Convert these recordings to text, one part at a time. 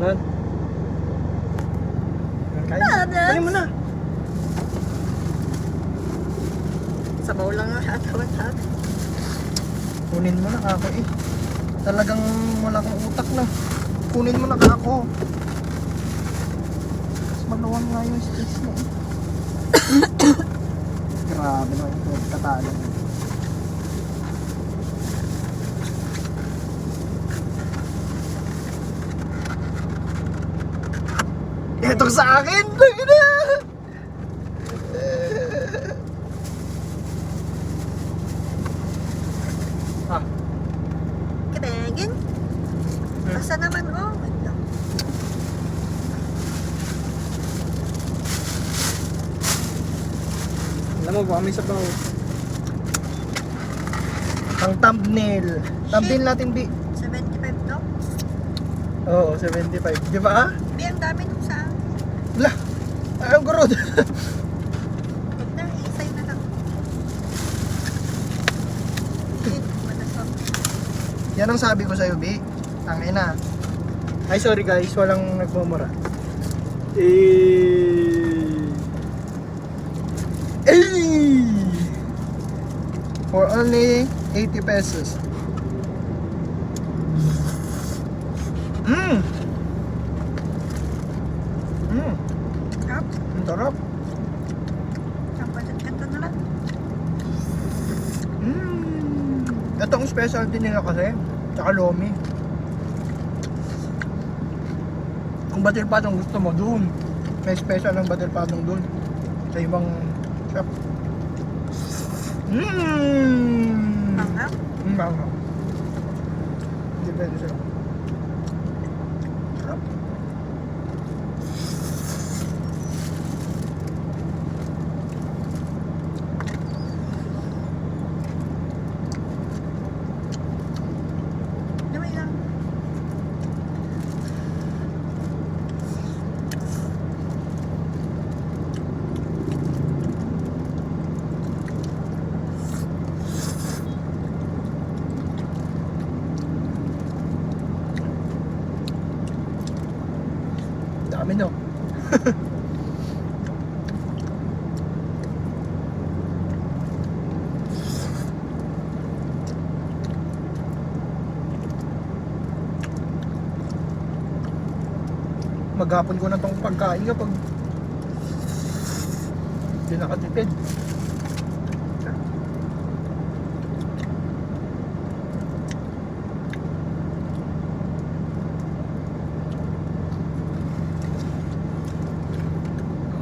Yan. Kain. Kain mo na. Sabaw lang ang atawan sa akin. Kunin mo na kako eh. Talagang wala kang utak na. Kunin mo na kako. Mas maluwang nga yung space mo eh. Grabe na yung pagkatalo. Itong sa akin! Lagi na! Ah. Kinegin? Basta naman, oh. Wait lang. Alam mo ba, may sabaw. Ang thumbnail. Thumbnail natin, B. 75 to? Oo, 75. Di ba? Bi, ang dami nung sa akin. Lah! Ayaw gurod. Huwag na, isay na lang. Matasok. Yan ang sabi ko sa'yo, B. Tangin na. Ay, sorry guys. Walang nagmumura. For only 80 pesos. Mmm! Mmm! Sarap. Ang sarap. Ang pasit-kanta na lang. Mmm! Ito ang specialty nila kasi. Tsaka lomi. Kung batil patong gusto mo, dun. May special ng batil patong dun. Sa ibang shop. Mmm! Panghap. Manghang. Depende sila. Sarap. Namay lang. Dami no. Maghapon ko na tong pagkain kapag hindi nakatipid.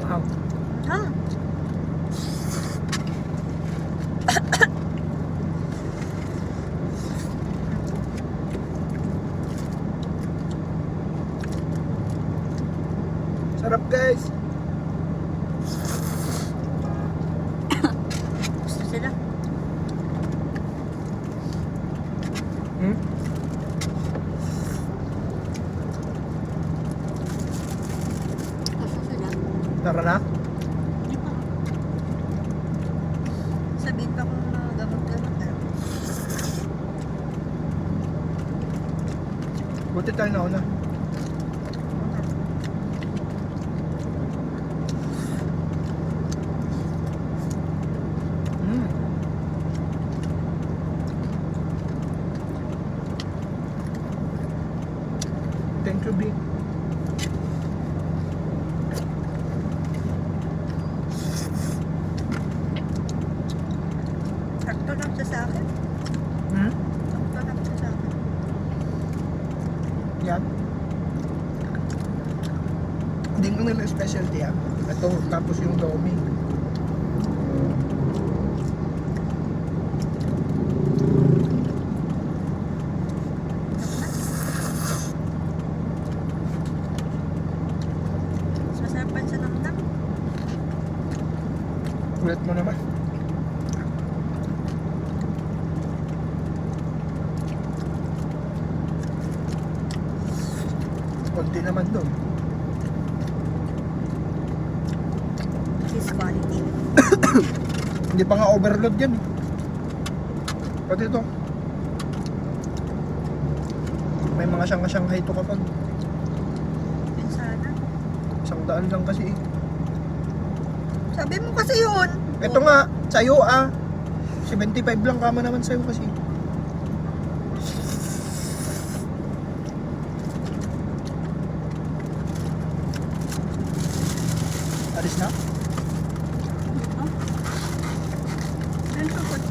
Wow. Ha? Sarap guys. Gusto sila. Hmm? Gusto sila. Tara na. Hindi pa. Sabihin pa kung gamot-gamot na. Buti tayo na una. Mm. Thank you, B. Sakto lang siya sa akin. Hmm? Sakto lang siya sa akin. Yan. Hindi ko nila specialty ah. Ito, tapos yung lomi. Mas masarap pa siya ng nam. Kulit mo naman. Konti naman doon. Cheese quality. Hindi pa nga overload yan. Pati ito. May mga Shanghai to kapag 100 lang kasi. Sabi mo kasi yun. Ito nga, sa'yo 75 lang kama naman sa'yo kasi. Alis na? Ayun, sukot.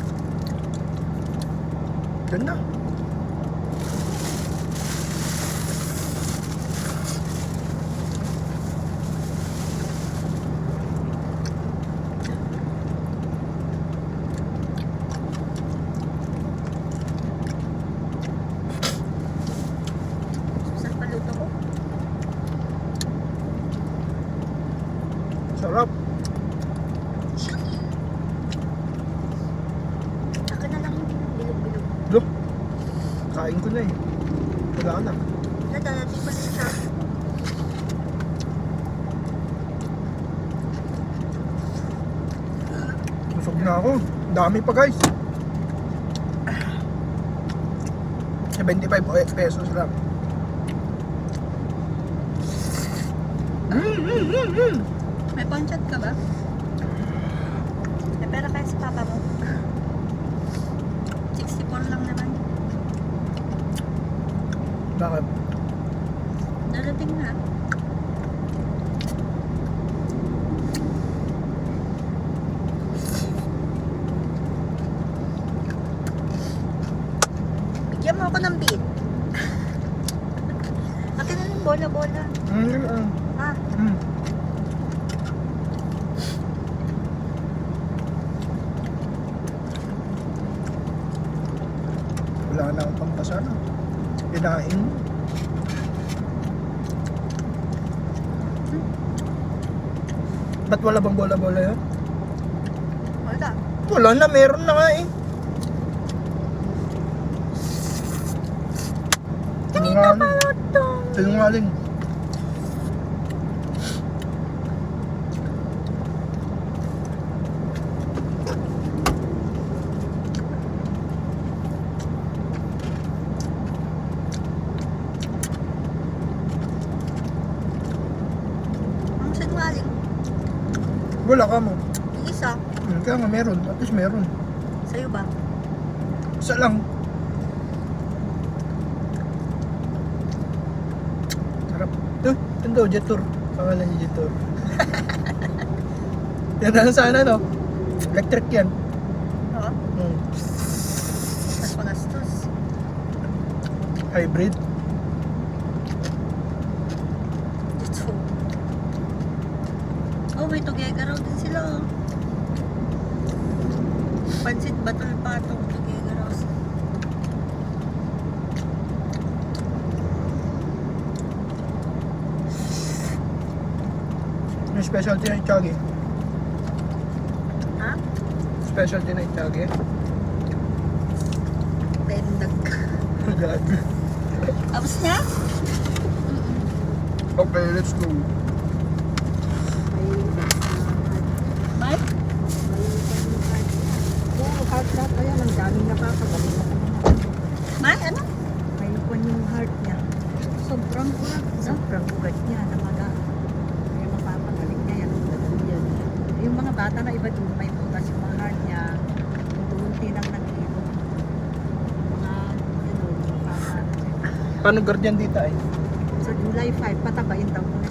Doon na. Saan paluto ko? Sarap. Akin na lang yung bilog-bilog. Look, kain ko na eh. Wala na. Nadadating pa rin siya. Busog na ako. Dami pa guys. 75 pesos lang. May panchat ka ba? May pera kaya sa papa mo? 64 lang naman. Bakit? Dadating na. Bigyan mo ako ng beat. Akin na ng bola-bola. Ah, Wala na akong pampasana. Kinain mo. Ba't wala bang bola-bola yun? wala. Wala na, meron na nga eh. Kanina pa ito. Sinungaling. Ang sinungaling. Wala ka mo. Yung isa. Kaya nga meron. At least meron. Sa'yo ba? Isa lang. Sarap. Ito daw, Jetur. Pangalan niya Jetur. Yan na sana no? Electric yan. Oo. Mas pangastos. Hybrid. Ito. Oh, may tugega raw din sila. Oh. Pansit battle pa itong tugega raw. Yung specialty na Itagi. Ha? Specialty na Itagi. Tendag. Gag. Tapos na? Okay, let's go. May? Oo, heart rate. Ayan, ang daming napapagaling na naman. May? Ano? May ikon yung heart niya. Sobrang ulat. Sobrang ugat niya na mga may mapapagaling niya yan. Yan. Yung mga bata na iba doon may butas yung mga heart niya. Unti lang nag-inom. Mga mapapagaling. Paano guardian dito ay? Sa July 5, patabayin daw muna